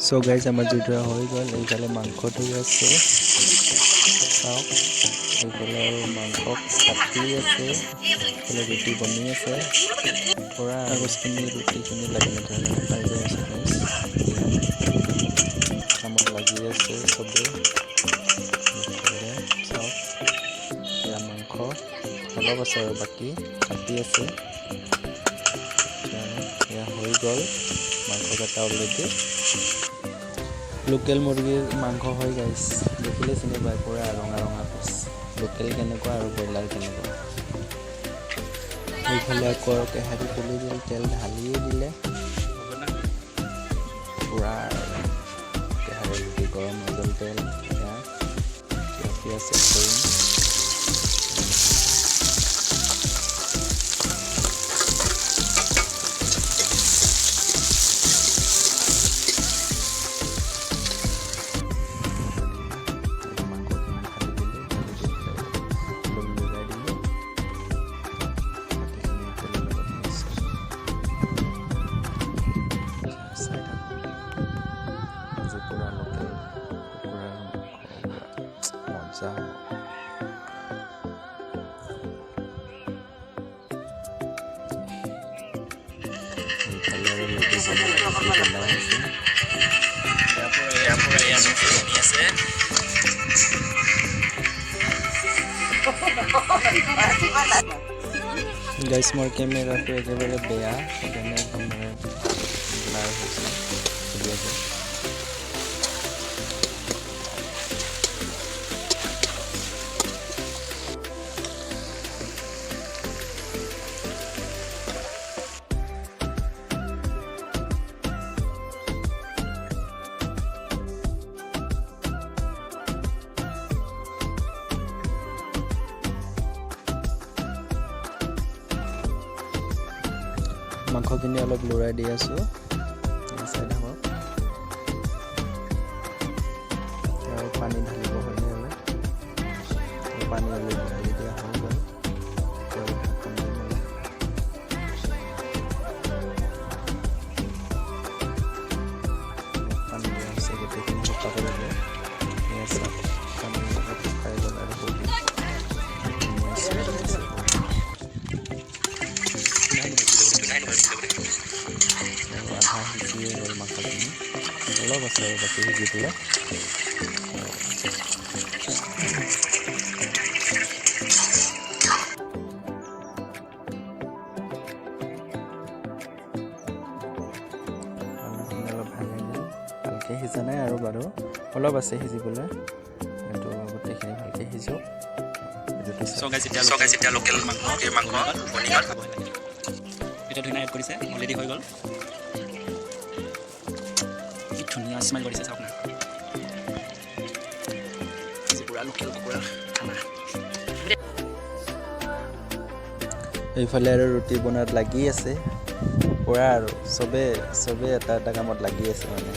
So guys আমাৰ জুইটোৱা হৈ গ'ল। এইফালে মাংসটো আছে চাওক, এইফালে আৰু মাংস কাটি আছে, এইফালে ৰুটি বনি আছে। পৰা কাগজখিনি ৰুটিখিনি লাগি নধৰে কাৰণে পাই গৈ আছে গাইজ। কামত লাগি আছে চবেই। এইফালে চাওক, এয়া মাংস অলপ আছে আৰু বাকী কাটি আছে। এয়া হৈ গ'ল মাংস কটা অলৰেডি। লোকেল মুৰ্গীৰ মাংস হয় গাইজ, দেখিলে চিনি পায়, পুৰা ৰঙা ৰঙা পিচ। লোকেল কেনেকুৱা আৰু ব্ৰইলাৰ কেনেকুৱা। এইফালে আকৌ কেহাৰি তুলি দিলে, তেল ঢালিয়ে দিলে, পুৰা কেহাৰি ৰুটি গৰম হৈ গ'ল। তেল পিঁয়াজ চেক কৰিম। গাইজ মোৰ কেমেৰাটো একেবাৰে বেয়া, সেইকাৰণে মানে ব্লাৰ হৈছে। মাংসখিনি অলপ লৰাই দি আছোঁ। চাই থাকক, আৰু পানী ঢালিব হয়নে আৰু পানী অলপ ঢালি দিয়া হৈ গ'ল। পানী দিয়া হৈছে, গোটেইখিনি চফা কৰিব। পানী অলপ খাই গ'ল আৰু আধা সিজিয়ে গ'ল মাংসখিনি, অলপ আছে আৰু বাকী সিজি পেলাই। আলুখিনি অলপ ভাঙি গ'ল, ভালকৈ সিজা নাই আৰু বাৰু অলপ আছে সিজিবলৈ, কিন্তু গোটেইখিনি ভালকৈ সিজক। যেতিয়া লোকেল মুৰ্গীৰ মাংস বনি গ'ল, এতিয়া ধুনীয়া এড কৰিছে, অলৰেডি হৈ গ'ল। কি ধুনীয়া স্মেল কৰিছে চাওক না, পুৰা লোকেল কুকুৰা খানা। এইফালে আৰু ৰুটি বনোৱাত লাগি আছে পুৰা, আৰু চবেই এটা এটা কামত লাগি আছে মানে।